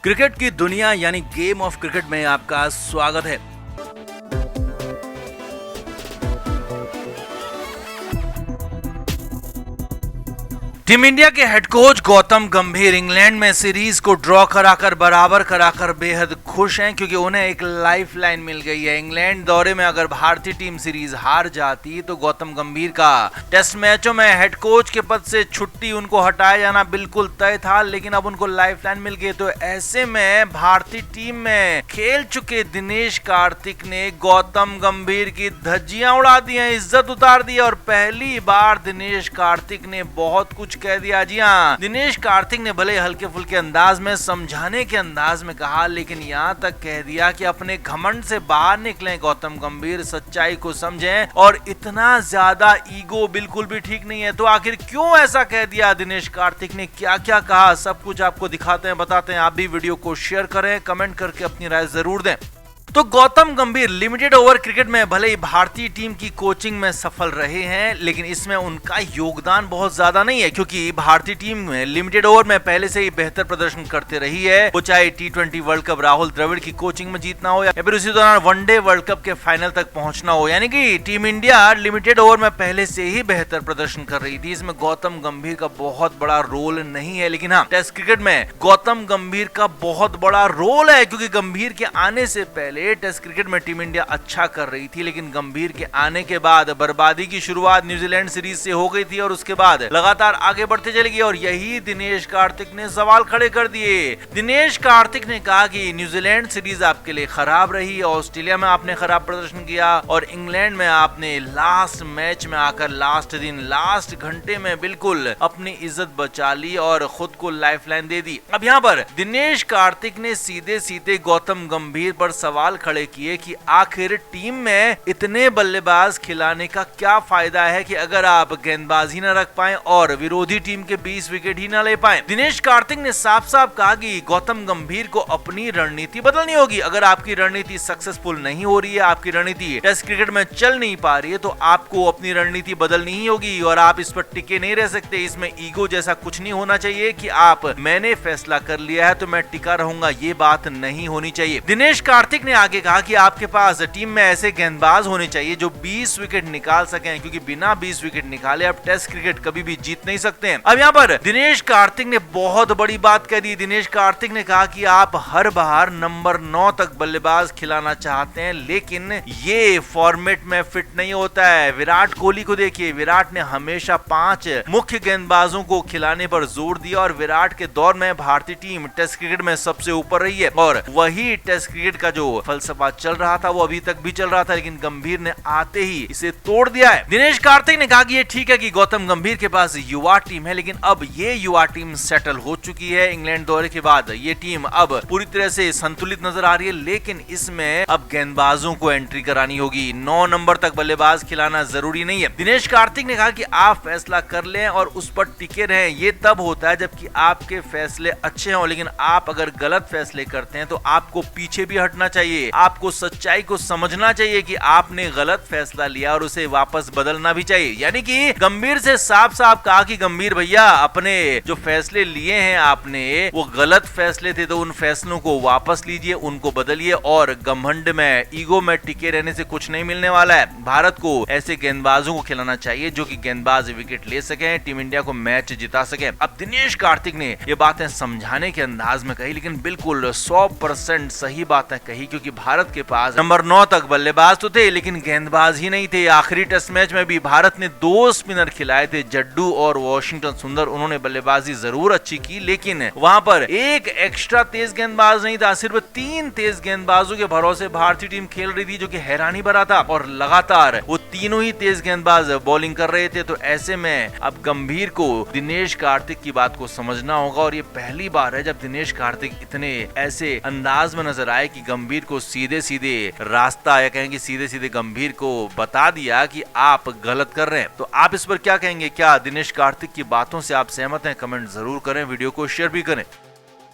Cricket की दुनिया यानी गेम ऑफ क्रिकेट में आपका स्वागत है। टीम इंडिया के हेड कोच गौतम गंभीर इंग्लैंड में सीरीज को ड्रॉ कराकर बराबर कराकर बेहद खुश हैं, क्योंकि उन्हें एक लाइफ लाइन मिल गई है। इंग्लैंड दौरे में अगर भारतीय टीम सीरीज हार जाती तो गौतम गंभीर का टेस्ट मैचों में हेड कोच के पद से छुट्टी, उनको हटाया जाना बिल्कुल तय था, लेकिन अब उनको लाइफ लाइन मिल गई। तो ऐसे में भारतीय टीम में खेल चुके दिनेश कार्तिक ने गौतम गंभीर की धज्जियां उड़ा दी हैं, इज्जत उतार दी। और पहली बार दिनेश कार्तिक ने बहुत कुछ कह दिया। जी हाँ, दिनेश कार्तिक ने भले हल्के फुल्के अंदाज में, समझाने के अंदाज में कहा, लेकिन यहाँ तक कह दिया कि अपने घमंड से बाहर निकलें गौतम गंभीर, सच्चाई को समझें, और इतना ज्यादा ईगो बिल्कुल भी ठीक नहीं है। तो आखिर क्यों ऐसा कह दिया दिनेश कार्तिक ने, क्या क्या कहा, सब कुछ आपको दिखाते हैं, बताते हैं। आप भी वीडियो को शेयर करें, कमेंट करके अपनी राय जरूर दें। तो गौतम गंभीर लिमिटेड ओवर क्रिकेट में भले ही भारतीय टीम की कोचिंग में सफल रहे हैं, लेकिन इसमें उनका योगदान बहुत ज्यादा नहीं है, क्योंकि भारतीय टीम में लिमिटेड ओवर में पहले से ही बेहतर प्रदर्शन करते रही है। वो चाहे T20 world cup Rahul Dravid की कोचिंग में जीतना हो या फिर उसी दौरान वनडे वर्ल्ड कप के फाइनल तक पहुंचना हो, यानी कि टीम इंडिया लिमिटेड ओवर में पहले से ही बेहतर प्रदर्शन कर रही थी। इसमें गौतम गंभीर का बहुत बड़ा रोल नहीं है, लेकिन हाँ, टेस्ट क्रिकेट में गौतम गंभीर का बहुत बड़ा रोल है, क्योंकि गंभीर के आने से पहले टेस्ट क्रिकेट में टीम इंडिया अच्छा कर रही थी, लेकिन गंभीर के आने के बाद बर्बादी की शुरुआत न्यूजीलैंड सीरीज से हो गई थी, और उसके बाद लगातार आगे बढ़ते चली गई। और यही दिनेश कार्तिक ने सवाल खड़े कर दिए। दिनेश कार्तिक ने कहा कि न्यूजीलैंड सीरीज आपके लिए खराब रही, ऑस्ट्रेलिया में आपने खराब प्रदर्शन किया, और इंग्लैंड में आपने लास्ट मैच में आकर लास्ट दिन, लास्ट घंटे में बिल्कुल अपनी इज्जत बचा ली और खुद को लाइफलाइन दे दी। अब यहाँ पर दिनेश कार्तिक ने सीधे सीधे गौतम गंभीर पर सवाल खड़े किए कि आखिर टीम में इतने बल्लेबाज खिलाने का क्या फायदा है कि अगर आप गेंदबाजी न रख पाएं और विरोधी टीम के 20 विकेट ही न ले पाएं। दिनेश कार्तिक ने साफ साफ कहा कि गौतम गंभीर को अपनी रणनीति बदलनी होगी। अगर आपकी रणनीति सक्सेसफुल नहीं हो रही है, आपकी रणनीति टेस्ट क्रिकेट में चल नहीं पा रही है, तो आपको अपनी रणनीति बदलनी ही होगी, और आप इस पर टिके नहीं रह सकते। इसमें ईगो जैसा कुछ नहीं होना चाहिए कि आप, मैंने फैसला कर लिया है तो मैं टिका रहूंगा, ये बात नहीं होनी चाहिए। दिनेश कार्तिक ने आगे कहा कि आपके पास टीम में ऐसे गेंदबाज होने चाहिए जो 20 विकेट निकाल सकें, क्योंकि बिना 20 विकेट निकाले आप टेस्ट क्रिकेट कभी भी जीत नहीं सकते हैं। अब यहाँ पर दिनेश कार्तिक ने बहुत बड़ी बात कह दी। दिनेश कार्तिक ने कहा कि आप हर बार नंबर 9 तक बल्लेबाज खिलाना चाहते हैं, लेकिन ये फॉर्मेट में फिट नहीं होता है। विराट कोहली को देखिए, विराट ने हमेशा 5 मुख्य गेंदबाजों को खिलाने पर जोर दिया, और विराट के दौर में भारतीय टीम टेस्ट क्रिकेट में सबसे ऊपर रही है, और वही टेस्ट क्रिकेट का जो फलसफा चल रहा था वो अभी तक भी चल रहा था, लेकिन गंभीर ने आते ही इसे तोड़ दिया है। दिनेश कार्तिक ने कहा कि ये ठीक है कि गौतम गंभीर के पास युवा टीम है, लेकिन अब ये युवा टीम सेटल हो चुकी है। इंग्लैंड दौरे के बाद ये टीम अब पूरी तरह से संतुलित नजर आ रही है, लेकिन इसमें अब गेंदबाजों को एंट्री करानी होगी। 9 नंबर तक बल्लेबाज खिलाना जरूरी नहीं है। दिनेश कार्तिक ने कहा कि आप फैसला कर लें और उस पर टिके रहें। ये तब होता है जबकि आपके फैसले अच्छे हों, लेकिन आप अगर गलत फैसले करते हैं तो आपको पीछे भी हटना चाहिए। आपको सच्चाई को समझना चाहिए कि आपने गलत फैसला लिया और उसे वापस बदलना भी चाहिए। यानी कि गंभीर से साफ साफ कहा कि गंभीर भैया, अपने जो फैसले लिए हैं आपने, वो गलत फैसले थे, तो उन फैसलों को वापस लीजिए, उनको बदलिए, और घमंड में, ईगो में टिके रहने से कुछ नहीं मिलने वाला है। भारत को ऐसे गेंदबाजों को खिलाना चाहिए जो कि गेंदबाज विकेट ले सके, टीम इंडिया को मैच जिता सके। अब दिनेश कार्तिक ने ये बातें समझाने के अंदाज में कही, लेकिन बिल्कुल 100% सही बातें कही, क्योंकि भारत के पास नंबर 9 तक बल्लेबाज तो थे, लेकिन गेंदबाज ही नहीं थे। आखिरी टेस्ट मैच में भी भारत ने 2 स्पिनर खिलाए थे, जड्डू और वॉशिंगटन सुंदर। उन्होंने बल्लेबाजी जरूर अच्छी की, लेकिन वहां पर एक एक्स्ट्रा तेज गेंदबाज नहीं था। सिर्फ 3 तेज गेंदबाजों के भरोसे भारतीय टीम खेल रही थी, जो कि हैरानी भरा था, और लगातार वो तीनों ही तेज गेंदबाज बॉलिंग कर रहे थे। तो ऐसे में अब गंभीर को दिनेश कार्तिक की बात को समझना होगा, और ये पहली बार है जब दिनेश कार्तिक इतने ऐसे अंदाज में नजर आए कि गंभीर को सीधे सीधे रास्ता, या कहेंगे सीधे सीधे गंभीर को बता दिया कि आप गलत कर रहे हैं। तो आप इस पर क्या कहेंगे? क्या दिनेश कार्तिक की बातों से आप सहमत हैं? कमेंट जरूर करें, वीडियो को शेयर भी करें।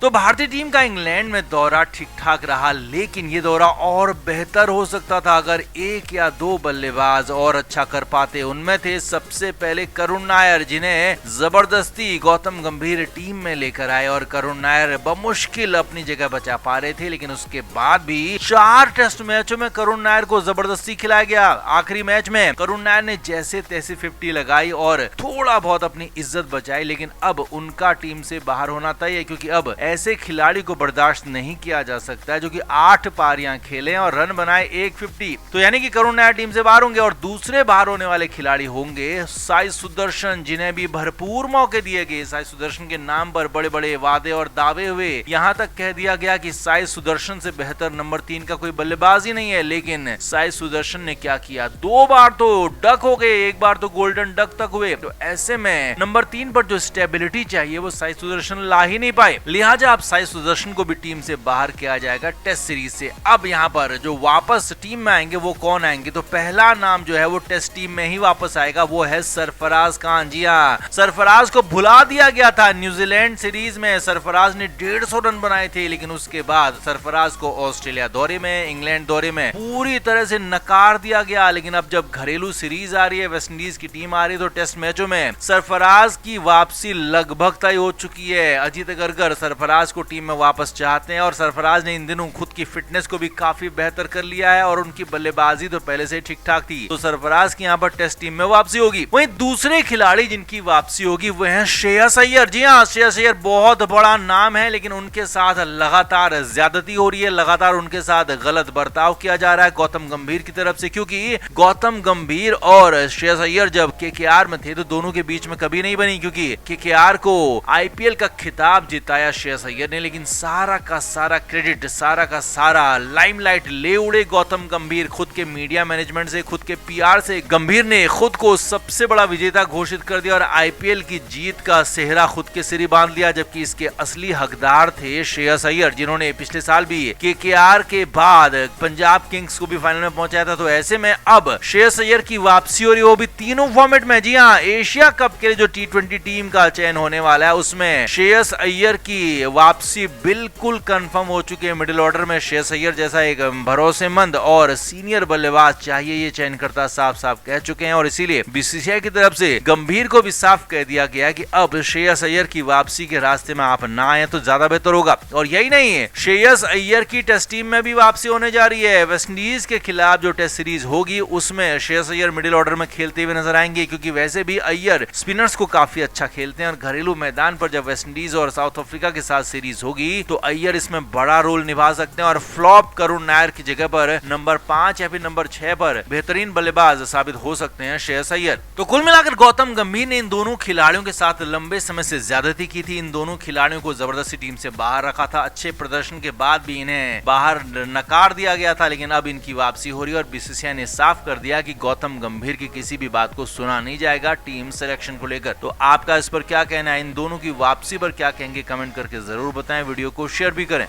तो भारतीय टीम का इंग्लैंड में दौरा ठीक ठाक रहा, लेकिन ये दौरा और बेहतर हो सकता था अगर एक या दो बल्लेबाज और अच्छा कर पाते। उनमें थे सबसे पहले करुण नायर, जिन्हें जबरदस्ती गौतम गंभीर टीम में लेकर आए और करुण नायर बमुश्किल अपनी जगह बचा पा रहे थे। लेकिन उसके बाद भी 4 टेस्ट मैचों में करुण नायर को जबरदस्ती खिलाया गया। आखिरी मैच में करुण नायर ने जैसे तैसे 50 लगाई और थोड़ा बहुत अपनी इज्जत बचाई, लेकिन अब उनका टीम से बाहर होना तय है, क्योंकि अब ऐसे खिलाड़ी को बर्दाश्त नहीं किया जा सकता है जो कि 8 पारियां खेले और रन बनाए 150। तो यानी कि करुण नायर टीम से बाहर होंगे और दूसरे बाहर होने वाले खिलाड़ी होंगे साई सुदर्शन, जिन्हें भी भरपूर मौके दिए गए। साई सुदर्शन के नाम पर बड़े बड़े वादे और दावे हुए, यहाँ तक कह दिया गया कि साई सुदर्शन से बेहतर नंबर 3 का कोई बल्लेबाज ही नहीं है। लेकिन साई सुदर्शन ने क्या किया, 2 बार तो डक हो गए, 1 बार तो गोल्डन डक तक हुए। तो ऐसे में नंबर 3 पर जो स्टेबिलिटी चाहिए वो साई सुदर्शन ला ही नहीं पाए। लिहाजा अब साई सुदर्शन को भी टीम से बाहर किया जाएगा टेस्ट सीरीज से। अब यहाँ पर जो वापस टीम में आएंगे वो कौन आएंगे, तो पहला नाम जो है वो टेस्ट टीम में ही वापस आएगा, वो है सरफराज खान। जी हाँ, सरफराज को भुला दिया गया था न्यूजीलैंड सीरीज में। सरफराज ने 150 रन बनाए थे, लेकिन उसके बाद सरफराज को ऑस्ट्रेलिया दौरे में, इंग्लैंड दौरे में पूरी तरह से नकार दिया गया। लेकिन अब जब घरेलू सीरीज आ रही है, वेस्ट इंडीज की टीम आ रही है, तो टेस्ट मैचों में सरफराज की वापसी लगभग तय हो चुकी है। अजीत अगरकर सरफराज को टीम में वापस चाहते हैं और सरफराज ने इन दिनों खुद की फिटनेस को भी काफी बेहतर कर लिया है और उनकी बल्लेबाजी तो पहले से ठीक ठाक थी। तो सरफराज की यहाँ पर टेस्ट टीम में वापसी होगी। वहीं दूसरे खिलाड़ी जिनकी वापसी होगी वो है श्रेयस अय्यर। जी हाँ, श्रेयस अय्यर बहुत बड़ा नाम है, लेकिन उनके साथ लगातार ज्यादती हो रही है, लगातार उनके साथ गलत बर्ताव किया जा रहा है गौतम गंभीर की तरफ से। क्योंकि गौतम गंभीर और श्रेयस अय्यर जब केकेआर में थे तो दोनों के बीच में कभी नहीं बनी, क्योंकि केकेआर को आईपीएल का खिताब जिताया श्रेयस अय्यर ने, लेकिन सारा का सारा क्रेडिट, सारा का सारा लाइमलाइट ले उड़े गौतम गंभीर। खुद के मीडिया मैनेजमेंट से, खुद के पीआर से गंभीर ने खुद को सबसे बड़ा विजेता घोषित कर दिया और आईपीएल की जीत का सेहरा खुद के सिर बांध लिया, जबकि इसके असली हकदार थे श्रेयस अय्यर, जिन्होंने पिछले साल भी केकेआर के बाद पंजाब किंग्स को भी फाइनल में पहुंचाया था। तो ऐसे में अब श्रेयस अय्यर की वापसी हो रही है, वो भी तीनों फॉर्मेट में। जी हाँ, एशिया कप के लिए जो T20 टीम का चयन होने वाला है उसमें श्रेयस अय्यर की वापसी बिल्कुल कंफर्म हो चुकी है। मिडिल ऑर्डर में श्रेयस अय्यर जैसा एक भरोसेमंद और सीनियर बल्लेबाज चाहिए, ये चयनकर्ता साफ साफ कह चुके हैं और इसीलिए बीसीसीआई की तरफ से गंभीर को भी साफ कह दिया गया कि अब श्रेयस अय्यर की वापसी के रास्ते में आप ना आए तो ज्यादा बेहतर होगा। और यही नहीं है, श्रेयस अय्यर की टेस्ट टीम में भी वापसी होने जा रही है। वेस्ट इंडीज के खिलाफ जो टेस्ट सीरीज होगी उसमें श्रेयस अय्यर मिडिल ऑर्डर में खेलते हुए नजर आएंगे, क्योंकि वैसे भी अय्यर स्पिनर्स को काफी अच्छा खेलते हैं और घरेलू मैदान पर जब वेस्ट इंडीज और साउथ अफ्रीका के साथ सीरीज होगी तो अय्यर इसमें बड़ा रोल निभा सकते हैं और फ्लॉप करुण नायर की जगह पर नंबर 5 या फिर नंबर 6 पर बेहतरीन बल्लेबाज साबित हो सकते हैं श्रेयस अय्यर। तो कुल मिलाकर गौतम गंभीर ने इन दोनों खिलाड़ियों के साथ लंबे समय से ज्यादती की थी। इन दोनों खिलाड़ियों को जबरदस्ती टीम से बाहर रखा था। अच्छे प्रदर्शन के बाद भी इन्हें बाहर नकार दिया गया था, लेकिन अब इनकी वापसी हो रही है और बीसीसीआई ने साफ कर दिया कि गौतम गंभीर की किसी भी बात को सुना नहीं जाएगा टीम सिलेक्शन को लेकर। तो आपका इस पर क्या कहना है, इन दोनों की वापसी पर क्या कहेंगे, कमेंट करके जरूर बताएं। वीडियो को शेयर भी करें।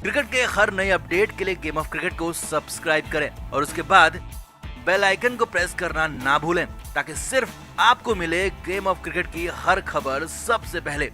क्रिकेट के हर नए अपडेट के लिए गेम ऑफ क्रिकेट को सब्सक्राइब करें और उसके बाद बेल आइकन को प्रेस करना ना भूलें, ताकि सिर्फ आपको मिले गेम ऑफ क्रिकेट की हर खबर सबसे पहले।